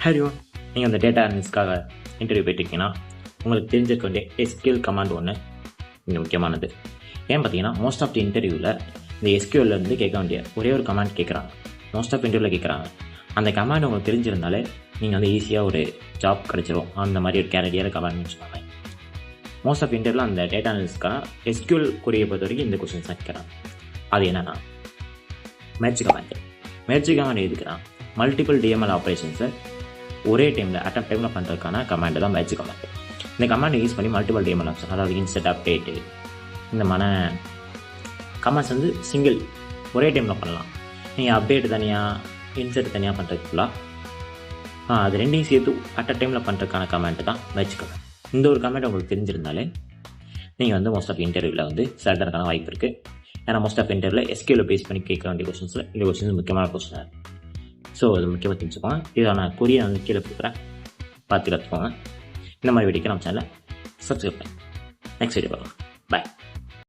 ஹரியோன் நீங்கள் அந்த data அனலிஸ்ட்காக interview போயிட்டுருக்கீங்கன்னா உங்களுக்கு தெரிஞ்சிருக்க வேண்டிய எஸ்கியூஎல் கமாண்ட் ஒன்று இங்கே முக்கியமானது. ஏன் பார்த்தீங்கன்னா மோஸ்ட் ஆஃப் தி இன்டர்வியூவில் இந்த எஸ்கியூஎல்லேருந்து கேட்க வேண்டிய ஒரே ஒரு கமாண்ட் கேட்குறாங்க. மோஸ்ட் ஆஃப் இன்டர்வியூவில் கேட்குறாங்க. அந்த கமாண்ட் உங்களுக்கு தெரிஞ்சிருந்தாலே நீங்கள் வந்து ஈஸியாக ஒரு ஜாப் கிடச்சிரும். அந்த மாதிரி ஒரு கேரடியான கமாண்ட் வச்சுக்கோங்க. மோஸ்ட் ஆஃப் இன்டர்வியூவில் அந்த டேட்டா அனலிஸ்ட்கான எஸ்கியூஎல் குறியை பொறுத்த வரைக்கும் இந்த கொஸ்டின்ஸ் தான் கேட்குறாங்க. அது என்னென்னா மெர்ஜ் கமாண்ட். மெர்ஜ் கமாண்ட் எதுக்குன்னா மல்டிபிள் டிஎம்எல் ஆப்ரேஷன்ஸை ஒரே டைமில் அட்டம் டைமில் பண்ணுறதுக்கான கமாண்டு தான் மெர்ஜ் கமாண்ட். இந்த கமாண்டை யூஸ் பண்ணி மல்டிபிள் டிஎம்எல் ஆப்ஷன், அதாவது இன்செட், அப்டேட்டு, இந்த மாதிரி கமாண்ட்ஸ் வந்து சிங்கிள் ஒரே டைமில் பண்ணலாம். நீங்கள் அப்டேட் தனியாக, இன்செட் தனியாக பண்ணுறதுக்குலாம் அது ரெண்டையும் சேர்த்து அட் அ டைமில் பண்ணுறதுக்கான கமாண்ட் தான் மெர்ஜ் கமாண்ட். இந்த ஒரு கமாண்ட் உங்களுக்கு தெரிஞ்சிருந்தாலே நீங்கள் வந்து மோஸ்ட் ஆஃப் இன்டர்வியூவில் வந்து செலக்டறதுக்கான வாய்ப்பு இருக்குது. ஏன்னா மோஸ்ட் ஆஃப் இன்டர்வியூவில் எஸ்கியூஎல் பேஸ் பண்ணி கேட்க வேண்டிய கொஸ்டின்ஸில் இந்த கொஸ்டின்ஸ் முக்கியமான கொஸ்டின். ஸோ அது முக்கியமாக தெரிஞ்சுக்கோங்க. இதை நான் கொரியை வந்து கீழே கொடுக்குறேன், பார்த்து கற்றுக்கோங்க. இந்த மாதிரி வீடியோக்கு நம்ம சேனலை சப்ஸ்கிரைப் பண்ணி நெக்ஸ்ட் வீடியோ பார்க்கலாம்.